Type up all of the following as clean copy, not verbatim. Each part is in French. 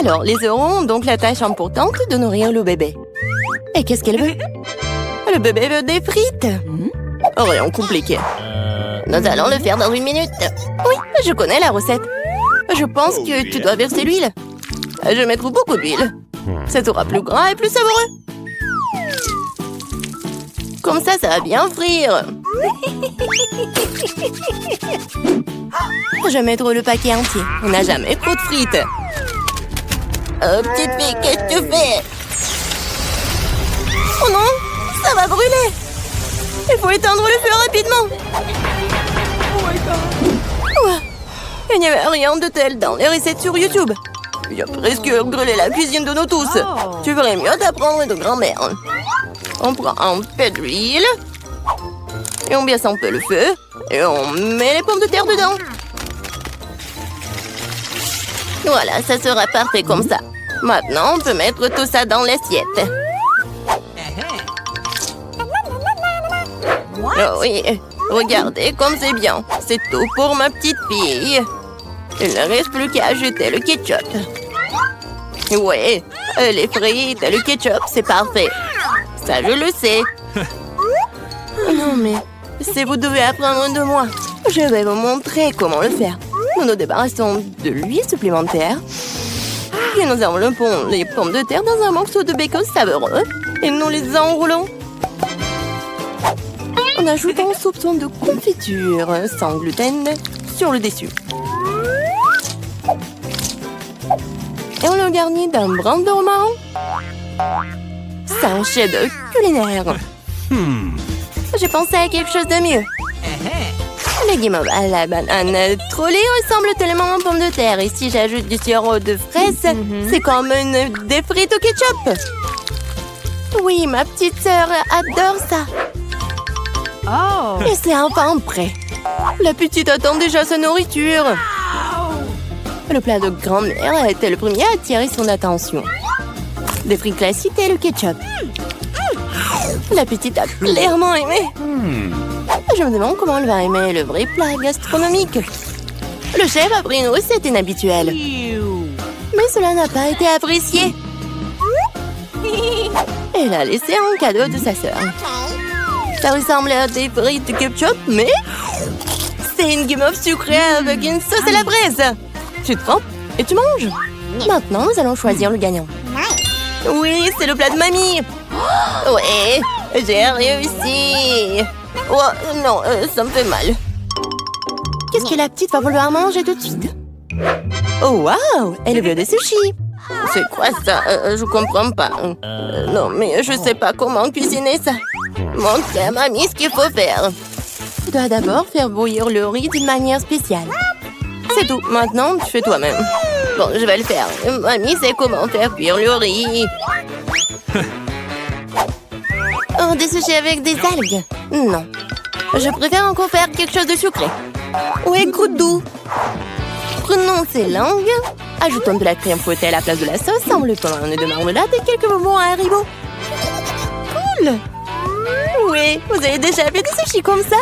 Alors, les euros ont donc la tâche importante de nourrir le bébé. Et qu'est-ce qu'elle veut? Le bébé veut des frites. Rien compliqué. Nous allons le faire dans 1 minute. Oui, je connais la recette. Je pense que tu dois verser l'huile. Je vais mettre beaucoup d'huile. Ça sera plus gras et plus savoureux. Comme ça va bien frire. Je vais mettre le paquet entier. On n'a jamais trop de frites. Oh, petite fille, qu'est-ce que tu fais? Oh non, ça va brûler. Il faut éteindre le feu rapidement. Ouais. Il n'y avait rien de tel dans les recettes sur YouTube. Il a presque brûlé la cuisine de nous tous. Tu ferais mieux d'apprendre de grand-mère. On prend un peu d'huile. Et on baisse un peu le feu. Et on met les pommes de terre dedans. Voilà, ça sera parfait comme ça. Maintenant, on peut mettre tout ça dans l'assiette. Oh oui, regardez comme c'est bien. C'est tout pour ma petite fille. Il ne reste plus qu'à ajouter le ketchup. Ouais, les frites et le ketchup, c'est parfait. Ça, je le sais. Non, mais si vous devez apprendre de moi, je vais vous montrer comment le faire. Nous nous débarrassons de l'huile supplémentaire. Puis nous enveloppons les pommes de terre dans un morceau de bacon savoureux et nous les enroulons. En ajoutant un soupçon de confiture sans gluten sur le dessus. Et on le garnit d'un brin de romarin. C'est un chef-d'œuvre culinaire. J'ai pensé à quelque chose de mieux. Les guimauves à la banane trollée ressemblent tellement aux pommes de terre. Et si j'ajoute du sirop de fraise, c'est comme des frites au ketchup. Oui, ma petite sœur adore ça. Oh. Et c'est enfin prêt. La petite attend déjà sa nourriture. Le plat de grand-mère a été le premier à attirer son attention. Des frites classiques et le ketchup. La petite a clairement aimé. Je me demande comment elle va aimer le vrai plat gastronomique. Le chef a pris une recette inhabituelle. Mais cela n'a pas été apprécié. Elle a laissé un cadeau de sa sœur. Ça ressemble à des frites de ketchup, mais c'est une guimauve sucrée avec une sauce à la braise. Tu te trempes et tu manges. Maintenant, nous allons choisir le gagnant. Oui, c'est le plat de mamie. Ouais, j'ai réussi. Oh, non, ça me fait mal. Qu'est-ce que la petite va vouloir manger tout de suite? Oh, waouh, elle veut des sushis. C'est quoi ça? Je comprends pas. Non, mais je sais pas comment cuisiner ça. Montre à mamie ce qu'il faut faire. Tu dois d'abord faire bouillir le riz d'une manière spéciale. C'est tout. Maintenant, tu fais toi-même. Bon, je vais le faire. Mamie sait comment faire cuire le riz. Oh, des sushis avec des algues? Non. Je préfère encore faire quelque chose de sucré. Ouais, goût doux. Prenons ces langues. Ajoutons de la crème fouettée à la place de la sauce, enveloppons un nœud de marmelade et quelques bonbons à Haribo. Cool! Oui, vous avez déjà fait des sushis comme ça?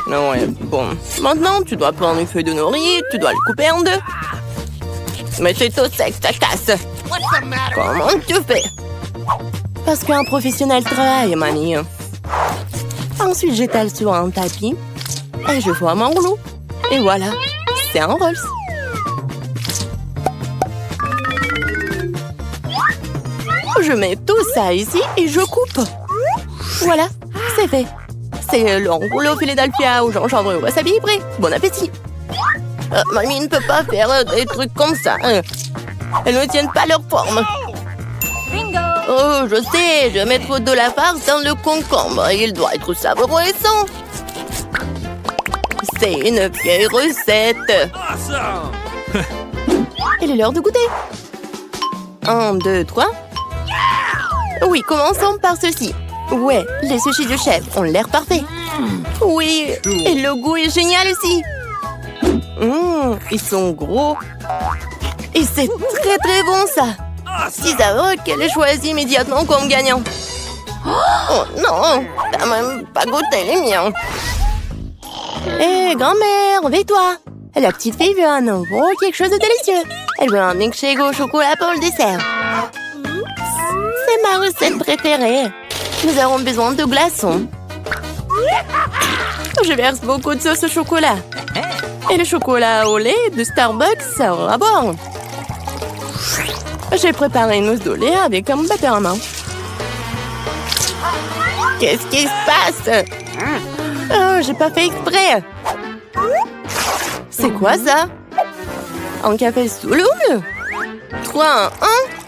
Ouais, bon. Maintenant, tu dois prendre une feuille de nori, tu dois le couper en deux. Mais c'est tout sec, ça casse. Comment tu fais? Parce qu'un professionnel travaille, mamie. Ensuite, j'étale sur un tapis et je forme un rouleau. Et voilà, c'est un Rolls. Je mets tout ça ici et je coupe. Voilà, c'est fait. C'est le rouleau Philadelphia au gingembre et au wasabi prêt. Bon appétit. Mamie ne peut pas faire des trucs comme ça. Elles ne tiennent pas leur forme. Bingo. Oh, je sais, je vais mettre de la farce dans le concombre. Il doit être savoureux et sain. C'est une vieille recette. Il est l'heure de goûter. 1, 2, 3. Oui, commençons par ceci. Ouais, les sushis du chef ont l'air parfaits. Oui, et le goût est génial aussi. Ils sont gros. Et c'est très très bon ça. Si savoureux qu'elle ait choisi immédiatement comme gagnant. Oh non, t'as même pas goûté les miens. Hé, grand-mère, réveille-toi. La petite fille veut un nouveau quelque chose de délicieux. Elle veut un milkshake au chocolat pour le dessert. C'est ma recette préférée. Nous avons besoin de glaçons. Je verse beaucoup de sauce au chocolat. Et le chocolat au lait de Starbucks sera bon. J'ai préparé une mousse de lait avec un batteur à main. Qu'est-ce qui se passe? Oh, j'ai pas fait exprès. C'est quoi ça? Un café sous l'eau? 3, 1.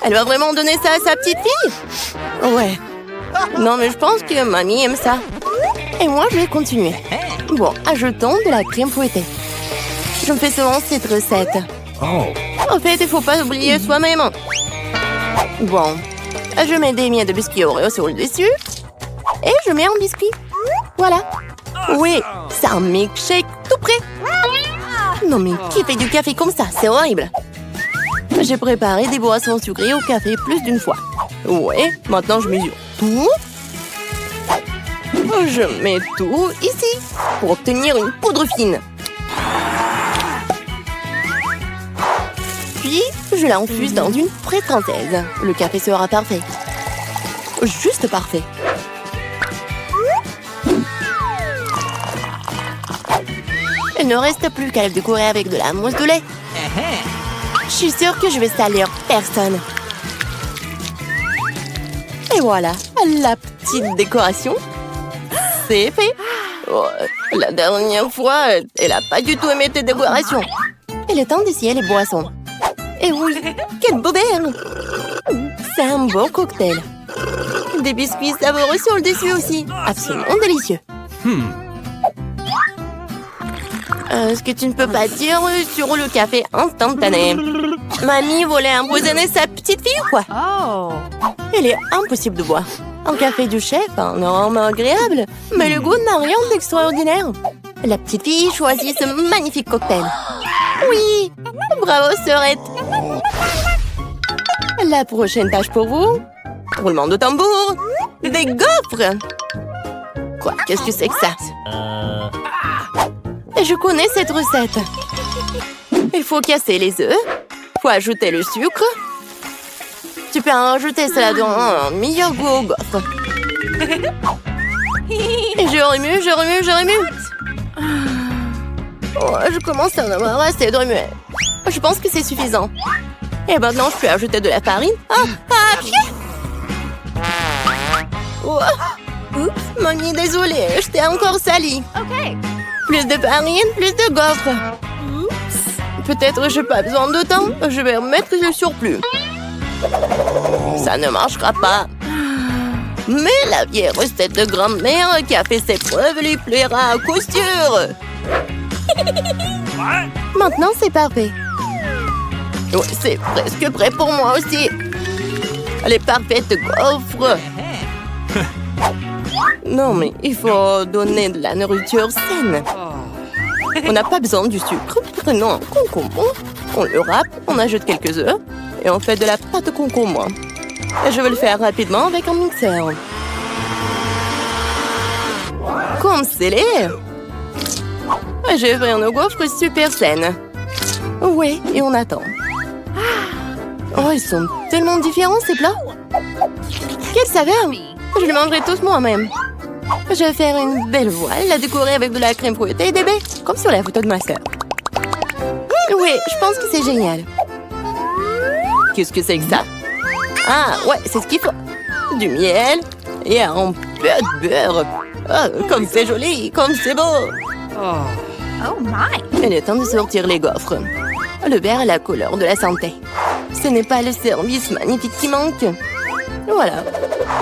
Elle va vraiment donner ça à sa petite fille? Ouais. Non, mais je pense que mamie aime ça. Et moi, je vais continuer. Bon, ajoutons de la crème fouettée. Je me fais souvent cette recette. En fait, il faut pas oublier soi-même. Bon, je mets des miettes de biscuits Oreo sur le dessus. Et je mets un biscuit. Voilà. Oui, c'est un milkshake tout prêt. Non, mais qui fait du café comme ça? C'est horrible. J'ai préparé des boissons sucrées au café plus d'une fois. Ouais, maintenant je mesure tout. Je mets tout ici pour obtenir une poudre fine. Puis, je l'infuse dans une presse française. Le café sera parfait. Juste parfait. Il ne reste plus qu'à le décorer avec de la mousse de lait. Je suis sûre que je vais salir personne. Et voilà, la petite décoration. C'est fait. Oh, la dernière fois, elle n'a pas du tout aimé tes décorations. Il est temps d'essayer les boissons. Et oui, quel beau verre! C'est un beau cocktail. Des biscuits savoureux sur le dessus aussi. Absolument délicieux. Ce que tu ne peux pas dire sur le café instantané. Mamie voulait empoisonner sa petite fille ou quoi? Oh. Il est impossible de boire. Un café du chef, un arôme agréable, mais le goût n'a rien d'extraordinaire. La petite fille choisit ce magnifique cocktail. Oui, bravo sœurette. La prochaine tâche pour vous, roulement de tambour, des gaufres. Quoi, qu'est-ce que c'est que ça? Je connais cette recette. Il faut casser les œufs, faut ajouter le sucre. Tu peux en rajouter cela dans un meilleur goût aux gaufres. Et je remue. Oh, je commence à en avoir assez de remuer. Je pense que c'est suffisant. Et maintenant, je peux ajouter de la farine. Oh. Oups, mamie, désolée, je t'ai encore sali. OK. Plus de farine, plus de gaufres. Peut-être je n'ai pas besoin de temps. Je vais remettre le surplus. Ça ne marchera pas. Mais la vieille recette de grand-mère qui a fait ses preuves lui plaira à coup sûr. Maintenant, c'est parfait. Oui, c'est presque prêt pour moi aussi. Les parfaites gaufres. Non, mais il faut donner de la nourriture saine. On n'a pas besoin du sucre. Prenons un concombre, on le râpe, on ajoute quelques œufs et on fait de la pâte concombre. Et je vais le faire rapidement avec un mixeur. Comme scellé. Je vais faire nos gaufres super saines. Oui, et on attend. Oh, ils sont tellement différents ces plats. Quelle saveur! Je les mangerai tous moi-même. Je vais faire une belle voile, la décorer avec de la crème fouettée et des baies, comme sur la photo de ma sœur. Oui, je pense que c'est génial. Qu'est-ce que c'est que ça? Ah, ouais, c'est ce qu'il faut. Du miel et un peu de beurre. Oh, comme c'est joli, comme c'est beau. Oh my! Il est temps de sortir les gaufres. Le vert est la couleur de la santé. Ce n'est pas le service magnifique qui manque. Voilà.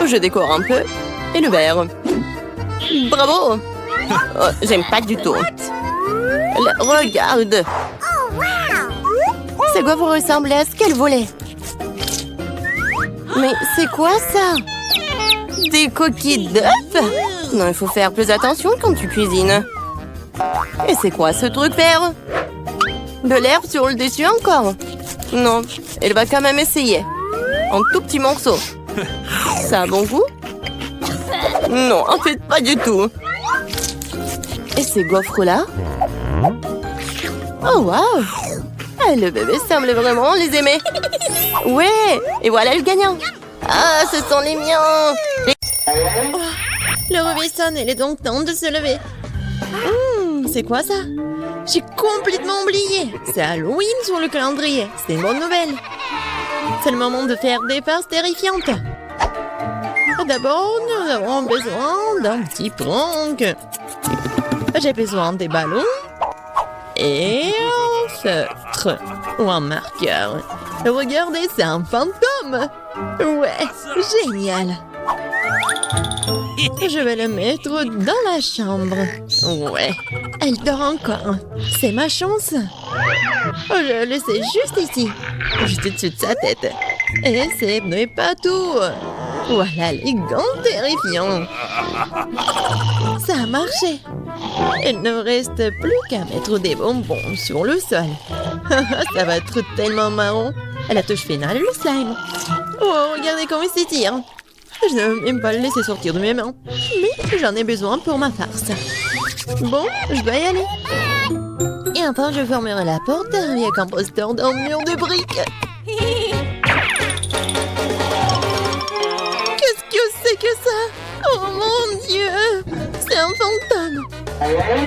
Je décore un peu. Et le vert. Bravo! Oh, j'aime pas du tout. Regarde! Ces gaufres ressemblaient à ce qu'elle voulait. Mais c'est quoi ça? Des coquilles d'œufs? Non, il faut faire plus attention quand tu cuisines. Et c'est quoi ce truc vert? De l'herbe sur le dessus encore? Non, elle va quand même essayer. Un tout petit morceau. Ça a un bon goût? Non, en fait, pas du tout. Et ces gaufres-là? Oh, wow! Ah, le bébé semble vraiment les aimer. Ouais! Et voilà le gagnant. Ah, ce sont les miens! Oh, le réveil sonne, il est donc temps de se lever. C'est quoi ça? J'ai complètement oublié. C'est Halloween sur le calendrier. C'est une bonne nouvelle. C'est le moment de faire des farces terrifiantes. D'abord, nous avons besoin d'un petit prank. J'ai besoin des ballons et un feutre ou un marqueur. Regardez, c'est un fantôme. Ouais, génial. Je vais le mettre dans la chambre. Ouais, elle dort encore. C'est ma chance. Je vais le laisser juste ici, juste au-dessus de sa tête. Et ce n'est pas tout. Voilà les gants terrifiants. Ça a marché. Il ne reste plus qu'à mettre des bonbons sur le sol. Ça va être tellement marrant. À la touche finale, le slime. Oh, regardez comment il s'étire. Je ne veux même pas le laisser sortir de mes mains. Mais j'en ai besoin pour ma farce. Bon, je dois y aller. Et enfin, je fermerai la porte avec un poster d'un mur de briques. Qu'est-ce que c'est que ça? Oh mon Dieu! C'est un fantôme.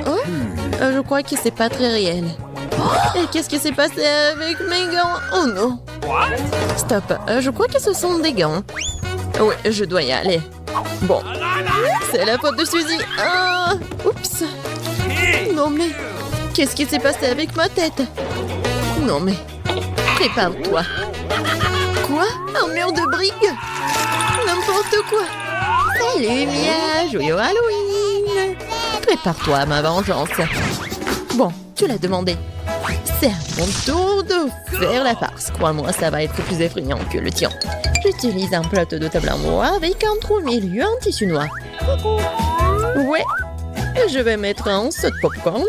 Oh, je crois que c'est pas très réel. Et qu'est-ce qui s'est passé avec mes gants? Oh non! Stop, je crois que ce sont des gants. Oui, je dois y aller. Bon, c'est la faute de Suzy. Ah, oups. Non mais, qu'est-ce qui s'est passé avec ma tête? Non mais, prépare-toi. Quoi? Un mur de briques? N'importe quoi. Salut Mia, joyeux Halloween. Prépare-toi à ma vengeance. Bon, tu l'as demandé. C'est à mon tour de faire la farce. Crois-moi, ça va être plus effrayant que le tien. J'utilise un plateau de table en bois avec un trou au milieu en tissu noir. Ouais, je vais mettre un saut de popcorn.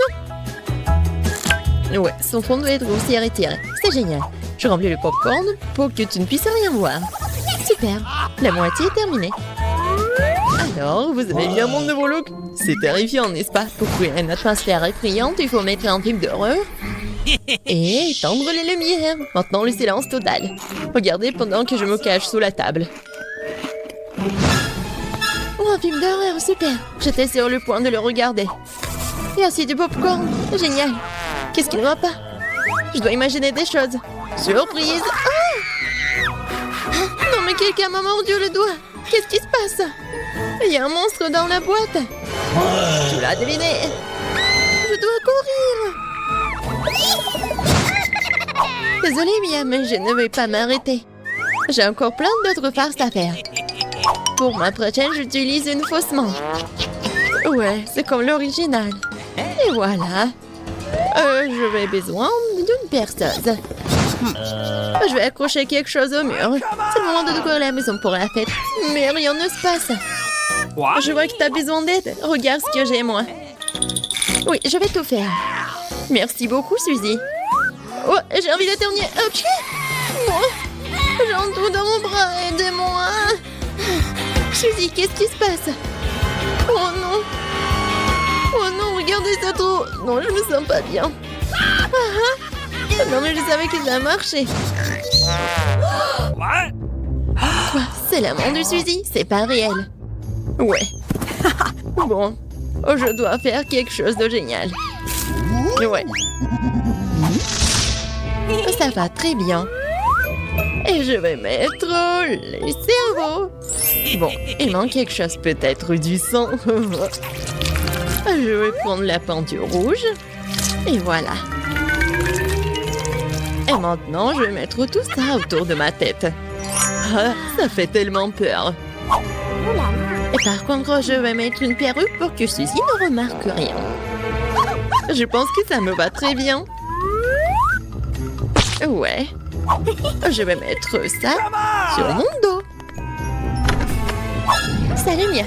Ouais, son fond doit être grossier et tiré. C'est génial. Je remplis le popcorn pour que tu ne puisses rien voir. Super, la moitié est terminée. Alors, vous avez bien mon nouveau look? C'est terrifiant, n'est-ce pas? Pour créer une atmosphère effrayante, il faut mettre un film d'horreur et étendre les lumières. Maintenant, le silence total. Regardez pendant que je me cache sous la table. Oh, un film d'horreur, super. J'étais sur le point de le regarder. Et aussi du popcorn. Génial. Qu'est-ce qu'il ne va pas? Je dois imaginer des choses. Surprise. Ah! Non, mais quelqu'un m'a mordu le doigt. Qu'est-ce qui se passe? Il y a un monstre dans la boîte. Tu l'as deviné. Je dois courir. Désolée, Mia, mais je ne vais pas m'arrêter. J'ai encore plein d'autres farces à faire. Pour ma prochaine, j'utilise une fausse main. Ouais, c'est comme l'original. Et voilà. Je vais besoin d'une perceuse. Je vais accrocher quelque chose au mur. C'est le moment de décorer la maison pour la fête. Mais rien ne se passe. Je vois que tu as besoin d'aide. Regarde ce que j'ai, moi. Oui, je vais tout faire. Merci beaucoup, Suzy. Oh, j'ai envie d'éternuer. Ok. Moi, j'ai un trou dans mon bras. Aidez-moi. Suzy, qu'est-ce qui se passe? Oh non. Oh non, regardez ce trou. Non, je me sens pas bien. Non, mais je savais que ça marchait. Quoi? C'est la main de Suzy? C'est pas réel. Ouais. Bon, je dois faire quelque chose de génial. Ouais. Ça va très bien. Et je vais mettre les cerveaux. Bon, il manque quelque chose, peut-être du sang. Je vais prendre la peinture rouge. Et voilà. Et maintenant, je vais mettre tout ça autour de ma tête. Ah, ça fait tellement peur. Et par contre, je vais mettre une perruque pour que Suzy ne remarque rien. Je pense que ça me va très bien. Ouais. Je vais mettre ça sur mon dos. Salut Mia.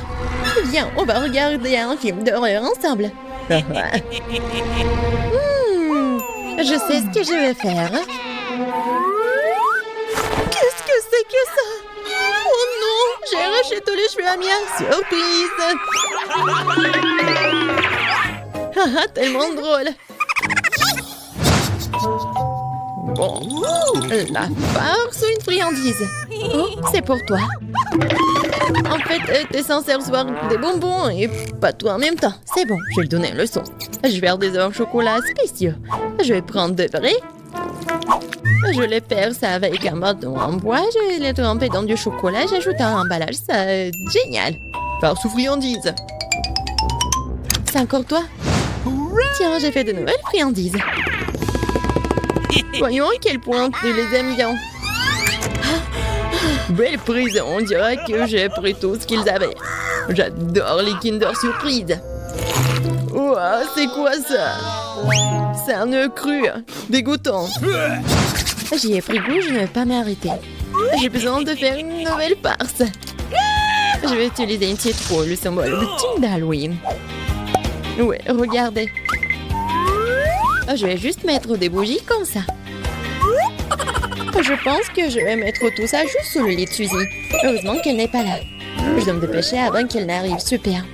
Viens, on va regarder un film d'horreur ensemble. Je sais ce que je vais faire. Qu'est-ce que c'est que ça? Oh non, j'ai arraché tous les cheveux à Mia. Surprise! Tellement drôle. bon. La farce ou une friandise? Oh, c'est pour toi. En fait, t'es censé recevoir des bonbons et pas tout en même temps. C'est bon, je vais lui donner une leçon. Je vais faire des œufs au chocolat spéciaux. Je vais prendre de vrais. Je les perce avec un bâton en bois. Je vais les tremper dans du chocolat. J'ajoute un emballage. Ça, génial. Farce ou friandise? C'est encore toi? Tiens, j'ai fait de nouvelles friandises. Voyons à quel point tu les aimes bien. Belle prison, on dirait que j'ai pris tout ce qu'ils avaient. J'adore les Kinder Surprise. Ouah, c'est quoi ça? C'est un œuf cru, dégoûtant. J'y ai pris goût, je ne vais pas m'arrêter. J'ai besoin de faire une nouvelle farce. Je vais utiliser une citrouille, le symbole ultime d'Halloween. Ouais, regardez. Je vais juste mettre des bougies comme ça. Je pense que je vais mettre tout ça juste sous le lit de Suzy. Heureusement qu'elle n'est pas là. Je dois me dépêcher avant qu'elle n'arrive. Super.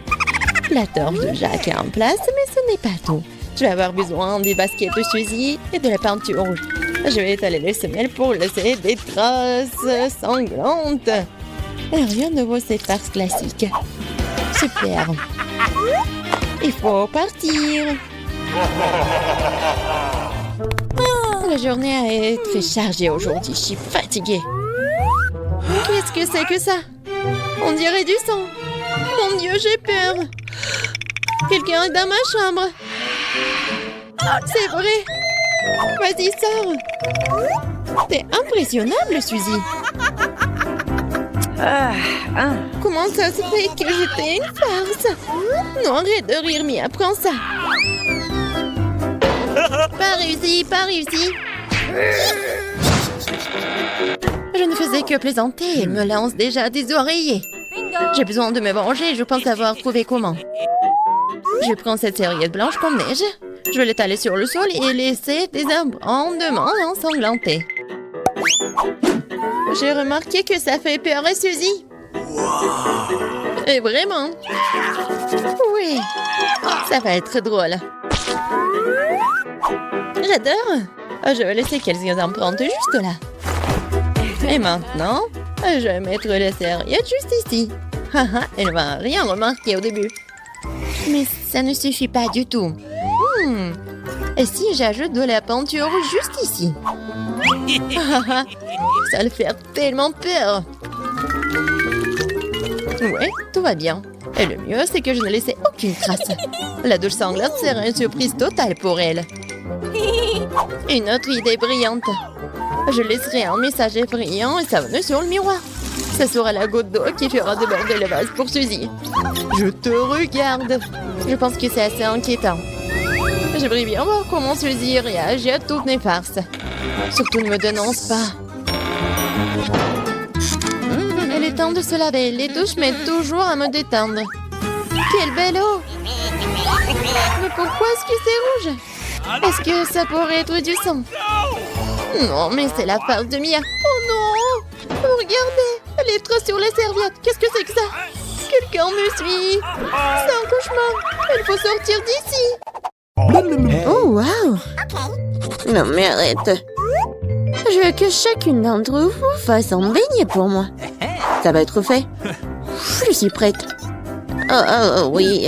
La torche de Jacques est en place, mais ce n'est pas tout. Je vais avoir besoin des baskets de Suzy et de la peinture rouge. Je vais étaler les semelles pour laisser des traces sanglantes. Et rien de vaut cette farce classique. Super. Il faut partir. La journée a été très chargée aujourd'hui. Je suis fatiguée. Qu'est-ce que c'est que ça? On dirait du sang. Mon Dieu, j'ai peur. Quelqu'un est dans ma chambre. C'est vrai. Vas-y, sors. T'es impressionnable, Suzy. Comment ça se fait que j'étais une farce? Non, arrête de rire, Mia, prends ça. Pas réussi, pas réussi. Je ne faisais que plaisanter. Elle me lance déjà des oreillers. J'ai besoin de me venger, je pense avoir trouvé comment. Je prends cette serviette blanche comme neige. Je vais l'étaler sur le sol et laisser des abondements ensanglantés. J'ai remarqué que ça fait peur à Suzy. Et vraiment. Oui, ça va être drôle. J'adore. Je vais laisser quelques empreintes juste là. Et maintenant, je vais mettre la serviette juste ici. Elle va rien remarquer au début. Mais ça ne suffit pas du tout. Et si j'ajoute de la peinture juste ici? Ça le fait tellement peur. Ouais, tout va bien. Et le mieux, c'est que je ne laissais aucune trace. La douche sanglante serait une surprise totale pour elle. Une autre idée brillante. Je laisserai un message effrayant et savonneux sur le miroir. Ce sera la goutte d'eau qui fera déborder le vase pour Suzy. Je te regarde. Je pense que c'est assez inquiétant. J'aimerais bien voir comment Suzy réagit à toutes mes farces. Surtout ne me dénonce pas. Il est temps de se laver. Les douches m'aident toujours à me détendre. Quelle belle eau! Mais pourquoi est-ce que c'est rouge? Est-ce que ça pourrait être du sang? Non, mais c'est la farce de Mia. Oh non! Regardez! Les traces sur la serviette. Qu'est-ce que c'est que ça? Quelqu'un me suit. C'est un cauchemar. Il faut sortir d'ici. Oh, wow! Non, mais arrête. Je veux que chacune d'entre vous fasse un beignet pour moi. Ça va être fait. Je suis prête. Oh, oui.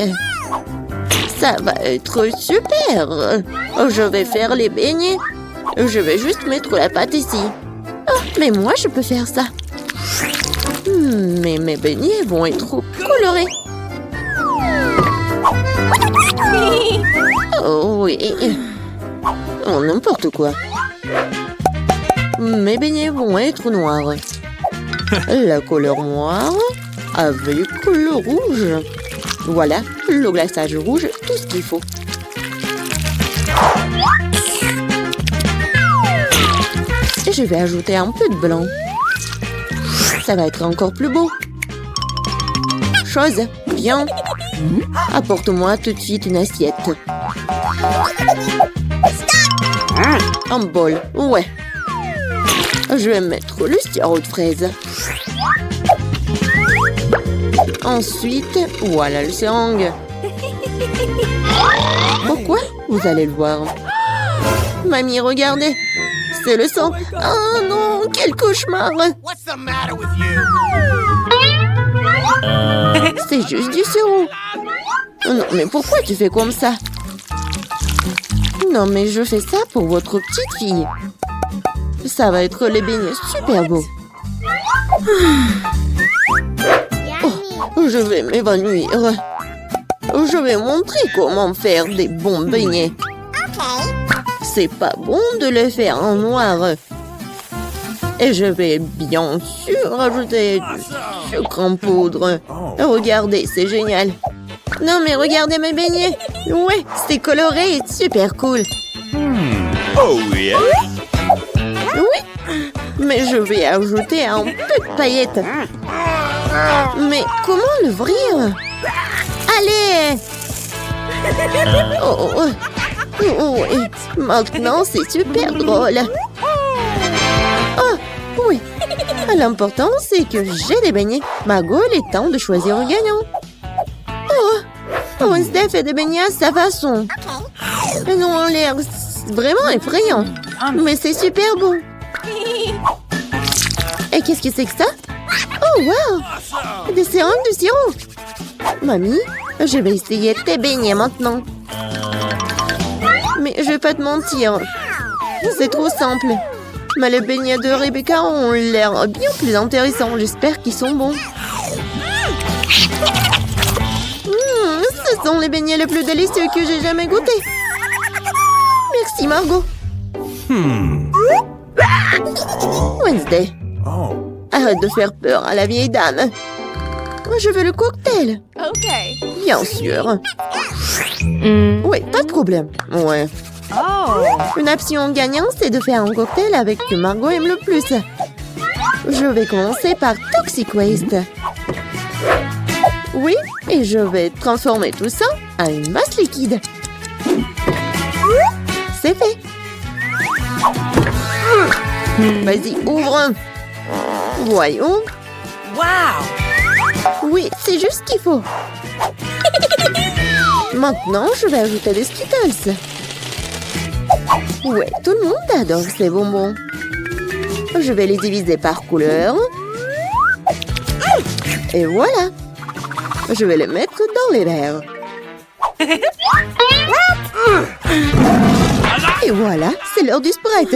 Ça va être super. Je vais faire les beignets. Je vais juste mettre la pâte ici. Oh, mais moi, je peux faire ça. Mais mes beignets vont être trop colorés. Oh oui. Oh, n'importe quoi. Mes beignets vont être noirs. La couleur noire avec le rouge. Voilà, le glaçage rouge, tout ce qu'il faut. Et je vais ajouter un peu de blanc. Ça va être encore plus beau. Chose, viens. Apporte-moi tout de suite une assiette. Un bol, ouais. Je vais mettre le sirop de fraise. Ensuite, voilà le seringue. Pourquoi? Vous allez le voir. Mamie, regardez. c'est le sang. Oh non, quel cauchemar. What's the matter with you? C'est juste du sirop. Non, mais pourquoi tu fais comme ça? Non, mais je fais ça pour votre petite fille. Ça va être les beignets super beaux. Oh, je vais m'évanouir. Je vais montrer comment faire des bons beignets. C'est pas bon de les faire en noir. Et je vais bien sûr rajouter du sucre en poudre. Regardez, c'est génial. Non mais regardez mes beignets. Ouais, c'est coloré et super cool. Oh yeah. Oui, mais je vais ajouter un peu de paillettes. Mais comment l'ouvrir? Allez! Oh, oh, oh, oui. Maintenant, c'est super drôle. Oh, oui. L'important, c'est que j'ai des beignets. Margot, il est temps de choisir un gagnant. Oh, Wednesday fait des beignets à sa façon. Ils ont l'air vraiment effrayants. Mais c'est super bon. Et qu'est-ce que c'est que ça? Oh, wow! Des seringues de sirop. Mamie, je vais essayer tes beignets maintenant. Mais je vais pas te mentir. C'est trop simple. Mais les beignets de Rebecca ont l'air bien plus intéressants. J'espère qu'ils sont bons. Ce sont les beignets les plus délicieux que j'ai jamais goûtés. Merci, Margot. Wednesday, arrête de faire peur à la vieille dame. Je veux le cocktail. Okay. Bien sûr. Oui, pas de problème. Ouais. Oh. Une option gagnante, c'est de faire un cocktail avec que Margot aime le plus. Je vais commencer par Toxic Waste. Oui, et je vais transformer tout ça en une masse liquide. C'est fait. Vas-y, ouvre. Voyons. Wow. Oui, c'est juste ce qu'il faut. Maintenant, je vais ajouter des Skittles. Ouais, tout le monde adore ces bonbons. Je vais les diviser par couleur. Et voilà. Je vais les mettre dans les verres. Et voilà, c'est l'heure du Sprite.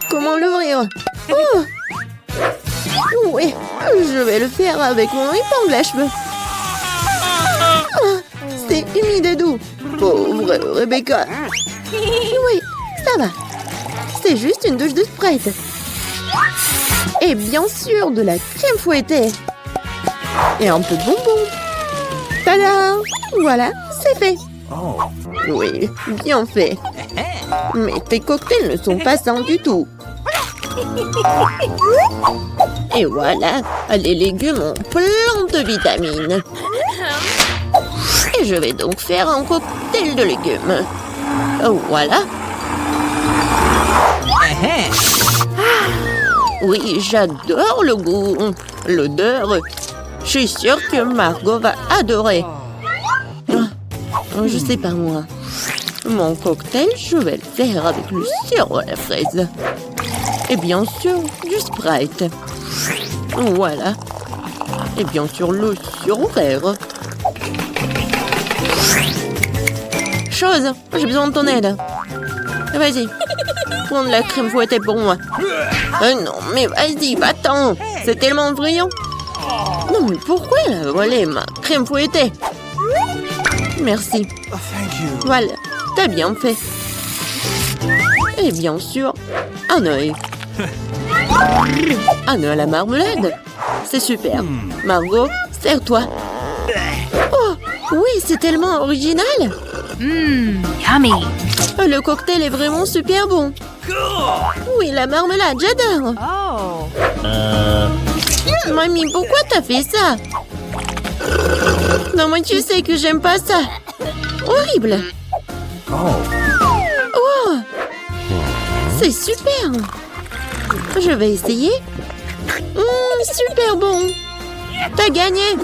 Comment l'ouvrir? Oh! Oui, je vais le faire avec mon épingle à cheveux. Ah, c'est humide et doux. Pauvre Rebecca. Oui, ça va. C'est juste une douche de Sprite. Et bien sûr, de la crème fouettée. Et un peu de bonbons. Tada! Voilà, c'est fait. Oui, bien fait. Mais tes cocktails ne sont pas sains du tout. Et voilà, les légumes ont plein de vitamines. Et je vais donc faire un cocktail de légumes. Voilà. Oui, j'adore le goût, l'odeur. Je suis sûre que Margot va adorer. Je sais pas moi. Mon cocktail, je vais le faire avec le sirop à la fraise. Et bien sûr, du Sprite. Voilà. Et bien sûr, le sirop vert. Chose, j'ai besoin de ton aide. Vas-y, prends de la crème fouettée pour moi. Non, mais vas-y, va-t'en. C'est tellement brillant. Non, mais pourquoi elle a volé ma crème fouettée? Merci. Voilà, t'as bien fait. Et bien sûr, un œil. Un œil à la marmelade. C'est super. Margot, sers-toi. Oh, oui, c'est tellement original. Yummy. Le cocktail est vraiment super bon. Oui, la marmelade, j'adore. Oh. Mamie, pourquoi t'as fait ça? Non, mais tu sais que j'aime pas ça. Horrible. Oh, c'est super. Je vais essayer. Super bon. T'as gagné.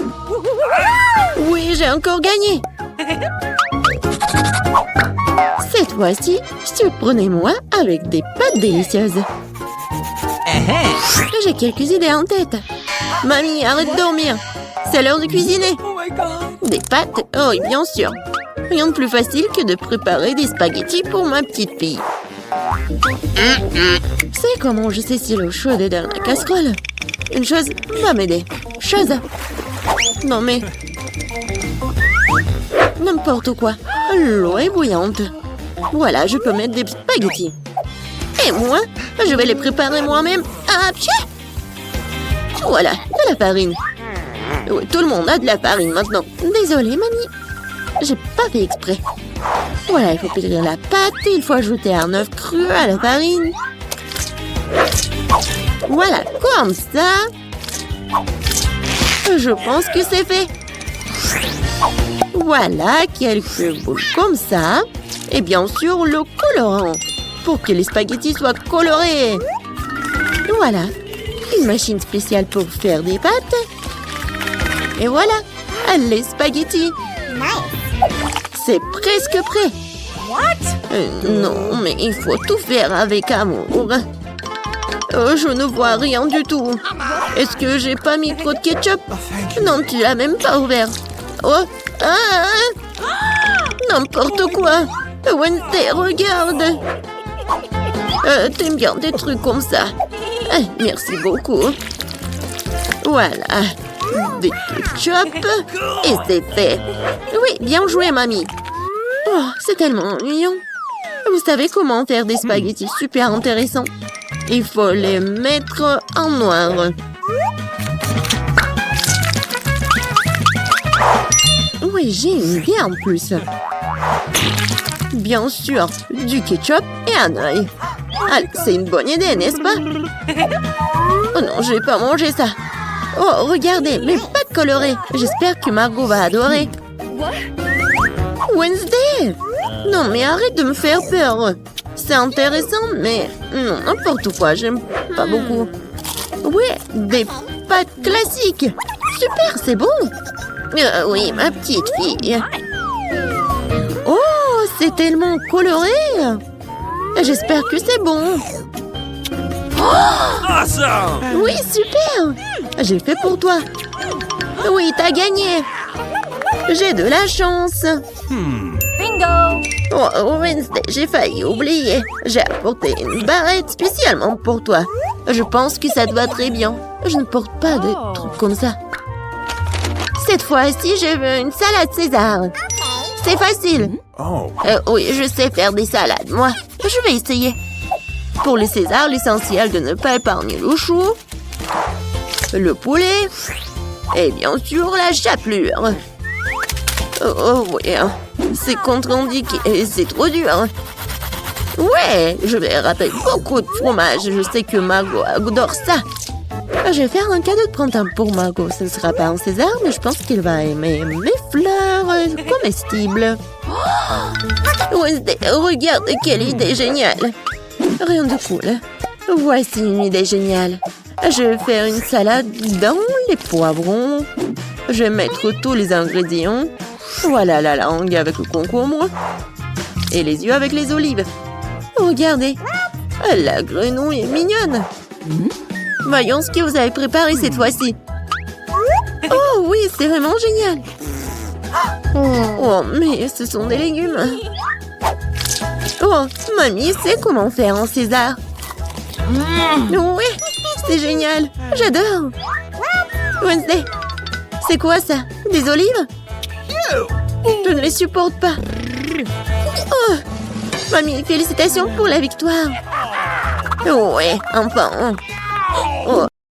Oui, j'ai encore gagné. Cette fois-ci, surprenez-moi avec des pâtes délicieuses. J'ai quelques idées en tête. Mamie, arrête de dormir. C'est l'heure de cuisiner. Des pâtes? Oh, oui, bien sûr. Rien de plus facile que de préparer des spaghettis pour ma petite fille. C'est comment je sais si l'eau chaude est dans la casserole? Une chose va m'aider. Chose. Non mais... N'importe quoi. L'eau est bouillante. Voilà, je peux mettre des spaghettis. Et moi, je vais les préparer moi-même. Ah, pied! Voilà, de la farine. Oui, tout le monde a de la farine maintenant. Désolée, mamie. J'ai pas fait exprès. Voilà, il faut pétrir la pâte et il faut ajouter un œuf cru à la farine. Voilà, comme ça. Je pense que c'est fait. Voilà, quelques boules comme ça. Et bien sûr, le colorant pour que les spaghettis soient colorés. Voilà, une machine spéciale pour faire des pâtes. Et voilà, les spaghettis. C'est presque prêt. Non, mais il faut tout faire avec amour. Je ne vois rien du tout. Est-ce que j'ai pas mis trop de ketchup? Non, tu l'as même pas ouvert. Oh, n'importe quoi. Wednesday, regarde. T'aimes bien des trucs comme ça. Merci beaucoup. Voilà. Des ketchup. Et c'est fait. Oui, bien joué, mamie. Oh, c'est tellement ennuyant. Vous savez comment faire des spaghettis super intéressants? Il faut les mettre en noir. Oui, j'ai une idée en plus. Bien sûr, du ketchup et un œil. Ah, c'est une bonne idée, n'est-ce pas? Oh non, je vais pas manger ça. Oh, regardez, mes pâtes colorées. J'espère que Margot va adorer. Wednesday! Non, mais arrête de me faire peur. C'est intéressant, mais non, n'importe quoi, j'aime pas beaucoup. Ouais, des pâtes classiques. Super, c'est bon. Oui, ma petite fille. Oh, c'est tellement coloré. J'espère que c'est bon. Oh, Awesome! oui, super. J'ai fait pour toi. Oui, t'as gagné. J'ai de la chance. Bingo! Oh, Wednesday, j'ai failli oublier. J'ai apporté une barrette spécialement pour toi. Je pense que ça te va très bien. Je ne porte pas de trucs comme ça. Cette fois-ci, je veux une salade César. C'est facile. Oh. Oui, je sais faire des salades, moi. Je vais essayer. Pour les Césars, l'essentiel de ne pas épargner le chou, le poulet et bien sûr la chapelure. Oh oui, c'est contre-indiqué et c'est trop dur. Ouais, je vais râper beaucoup de fromage. Je sais que Margot adore ça. Je vais faire un cadeau de printemps pour Margot. Ce ne sera pas un César, mais je pense qu'il va aimer mes fleurs comestibles. Wednesday, regarde quelle idée géniale. Rien de cool. Voici une idée géniale. Je vais faire une salade dans les poivrons. Je vais mettre tous les ingrédients. Voilà la langue avec le concombre. Et les yeux avec les olives. Regardez. La grenouille est mignonne. Voyons ce que vous avez préparé cette fois-ci. Oh oui, c'est vraiment génial. Oh, mais ce sont des légumes. Oh, mamie sait comment faire un César. Oui, c'est génial. J'adore. Wednesday, c'est quoi ça? Des olives? Je ne les supporte pas. Oh, mamie, félicitations pour la victoire. Ouais, enfin.